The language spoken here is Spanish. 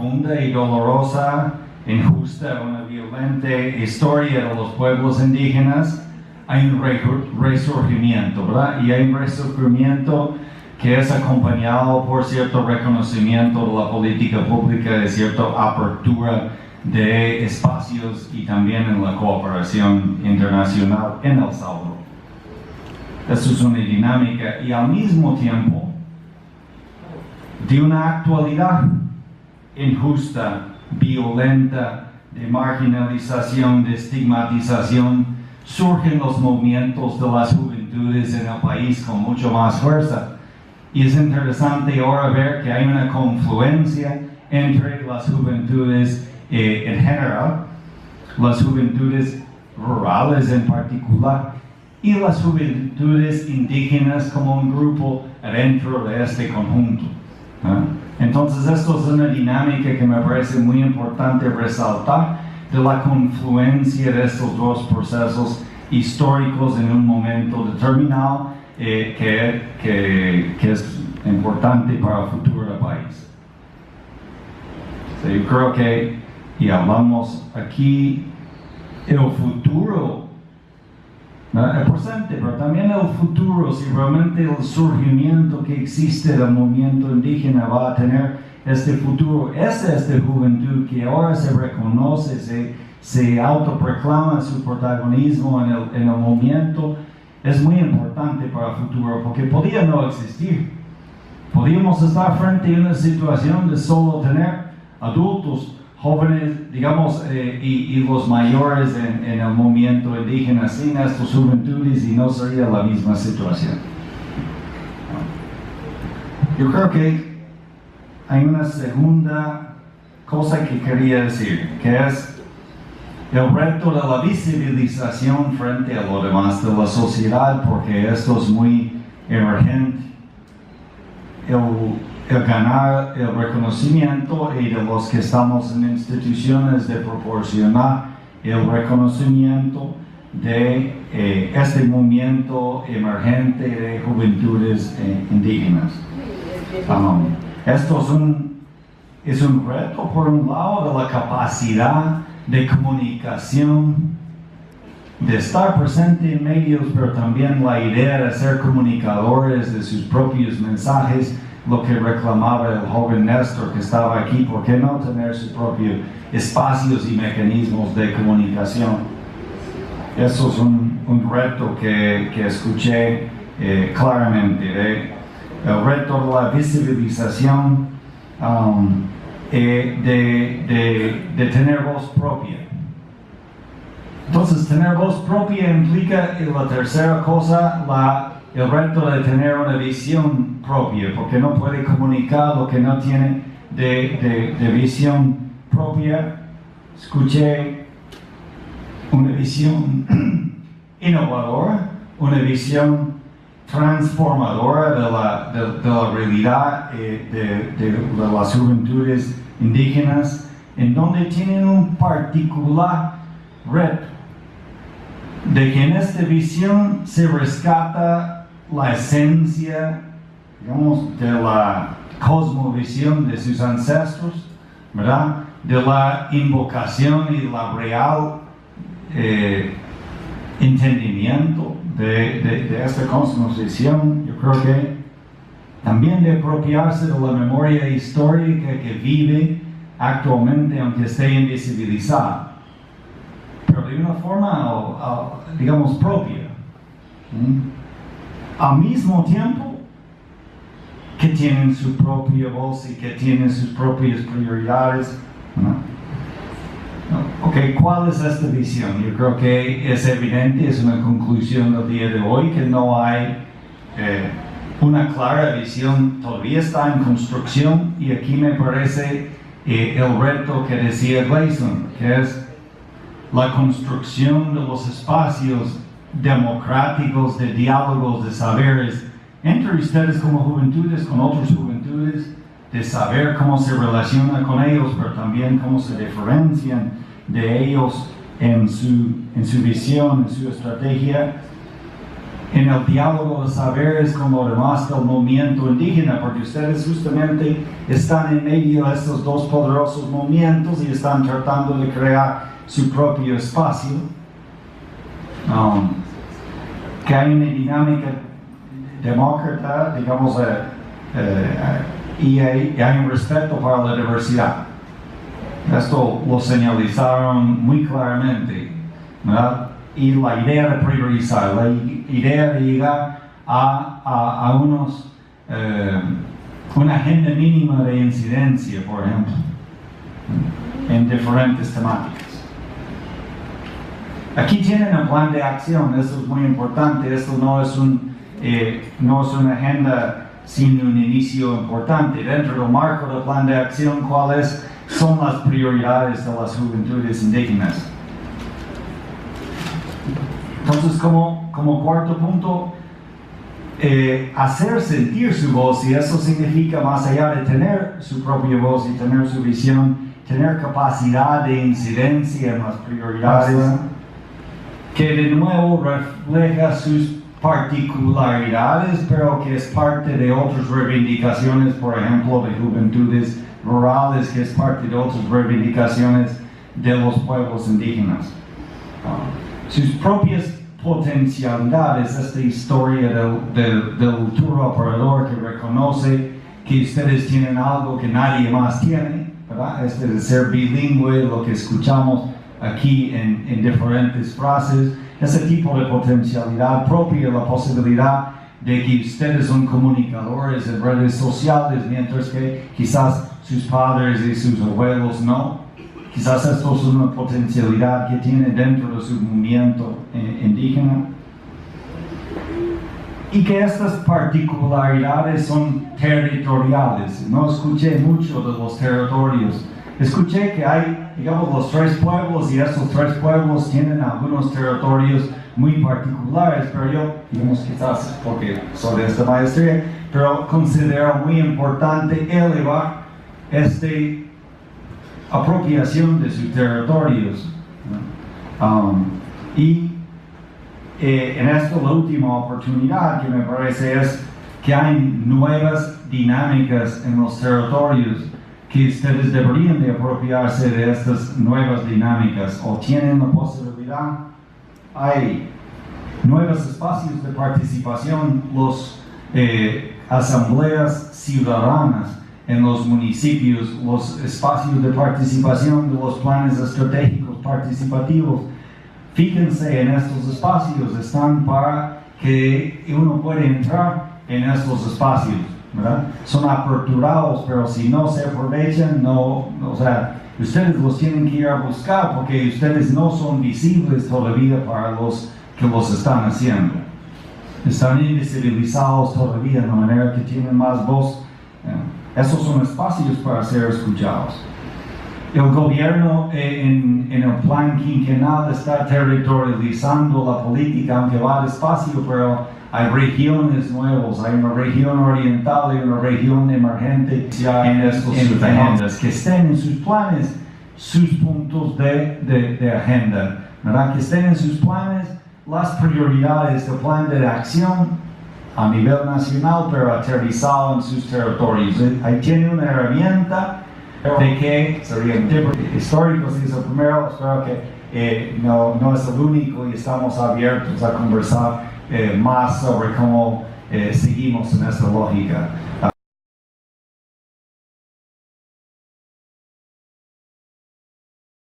profunda y dolorosa, injusta, una violenta historia de los pueblos indígenas, hay un resurgimiento, ¿verdad? Y hay un resurgimiento que es acompañado por cierto reconocimiento de la política pública, de cierta apertura de espacios y también en la cooperación internacional en El Salvador. Esto es una dinámica y al mismo tiempo de una actualidad injusta, violenta, de marginalización, de estigmatización, surgen los movimientos de las juventudes en el país con mucho más fuerza. Y es interesante ahora ver que hay una confluencia entre las juventudes en general, las juventudes rurales en particular, y las juventudes indígenas como un grupo dentro de este conjunto. Entonces esto es una dinámica que me parece muy importante resaltar de la confluencia de estos dos procesos históricos en un momento determinado que es importante para el futuro del país. Yo creo que, y hablamos aquí, el futuro, el presente, pero también el futuro, si realmente el surgimiento que existe del movimiento indígena va a tener este futuro, es esta juventud que ahora se reconoce, se autoproclama su protagonismo en el movimiento, es muy importante para el futuro, porque podía no existir. Podíamos estar frente a una situación de solo tener adultos, jóvenes, digamos, y los mayores en el movimiento indígena sin estas juventudes y no sería la misma situación. Yo creo que hay una segunda cosa que quería decir, que es el reto de la visibilización frente a lo demás de la sociedad, porque esto es muy emergente. El ganar el reconocimiento y de los que estamos en instituciones de proporcionar el reconocimiento de este movimiento emergente de juventudes indígenas. Esto es un reto por un lado de la capacidad de comunicación, de estar presente en medios, pero también la idea de ser comunicadores de sus propios mensajes, lo que reclamaba el joven Néstor que estaba aquí, ¿por qué no tener sus propios espacios y mecanismos de comunicación? Eso es un reto que escuché claramente, el reto de la visibilización, de tener voz propia. Entonces, tener voz propia implica, la tercera cosa, el reto de tener una visión propia, porque no puede comunicar lo que no tiene de visión propia. Escuché una visión innovadora, una visión transformadora de la realidad de las juventudes indígenas, en donde tienen un particular reto, de que en esta visión se rescata la esencia, digamos, de la cosmovisión de sus ancestros, ¿verdad? De la invocación y la real entendimiento de esta cosmovisión. Yo creo que también de apropiarse de la memoria histórica que vive actualmente, aunque esté invisibilizada, pero de una forma, digamos, propia. Al mismo tiempo que tienen su propia voz y que tienen sus propias prioridades. Ok, ¿cuál es esta visión? Yo creo que es evidente, es una conclusión del día de hoy, que no hay una clara visión, todavía está en construcción, y aquí me parece el reto que decía Gleason, que es la construcción de los espacios democráticos de diálogos, de saberes, entre ustedes como juventudes, con otras juventudes, de saber cómo se relaciona con ellos, pero también cómo se diferencian de ellos en su visión, en su estrategia. en el diálogo de saberes con lo demás del movimiento indígena, porque ustedes justamente están en medio de estos dos poderosos movimientos y están tratando de crear su propio espacio. Que hay una dinámica demócrata, digamos, y hay un respeto para la diversidad. Esto lo señalizaron muy claramente, ¿verdad? Y la idea de priorizar, la idea de llegar a una agenda mínima de incidencia, por ejemplo, en diferentes temáticas. Aquí tienen el plan de acción, esto es muy importante, esto no es una agenda sin un inicio importante. Dentro del marco del plan de acción, ¿cuáles son las prioridades de las juventudes indígenas? Entonces, como cuarto punto, hacer sentir su voz, y eso significa más allá de tener su propia voz y tener su visión, tener capacidad de incidencia en las prioridades, que de nuevo refleja sus particularidades, pero que es parte de otras reivindicaciones, por ejemplo, de juventudes rurales, que es parte de otras reivindicaciones de los pueblos indígenas. Sus propias potencialidades, esta historia del tour operador que reconoce que ustedes tienen algo que nadie más tiene, ¿verdad? Este de ser bilingüe, lo que escuchamos aquí en diferentes frases, ese tipo de potencialidad propia, la posibilidad de que ustedes son comunicadores en redes sociales, mientras que quizás sus padres y sus abuelos no. Quizás esto es una potencialidad que tiene dentro de su movimiento indígena. Y que estas particularidades son territoriales. No escuché mucho de los territorios. Escuché que hay, digamos, los tres pueblos, y esos tres pueblos tienen algunos territorios muy particulares, pero yo, digamos, quizás porque soy de esta maestría, pero considero muy importante elevar apropiación de sus territorios, ¿no? En esto la última oportunidad que me parece es que hay nuevas dinámicas en los territorios, que ustedes deberían de apropiarse de estas nuevas dinámicas, o tienen la posibilidad. Hay nuevos espacios de participación, las asambleas ciudadanas en los municipios, los espacios de participación de los planes estratégicos participativos. Fíjense en estos espacios, están para que uno pueda entrar en estos espacios, ¿verdad? Son aperturados, pero si no se aprovechan, ustedes los tienen que ir a buscar, porque ustedes no son visibles todavía para los que los están haciendo. Están invisibilizados todavía de la manera que tienen más voz. Esos son espacios para ser escuchados. El gobierno en el plan quinquenal está territorializando la política, aunque va despacio, pero hay regiones nuevas, hay una región oriental y una región emergente en estos agendas, que estén en sus planes, sus puntos de agenda, ¿verdad? Que estén en sus planes las prioridades del plan de acción a nivel nacional, pero aterrizado en sus territorios. Ahí tiene una herramienta de que serían tipos históricos, y es el primero. Espero que no es el único, y estamos abiertos a conversar más sobre cómo seguimos en esta lógica.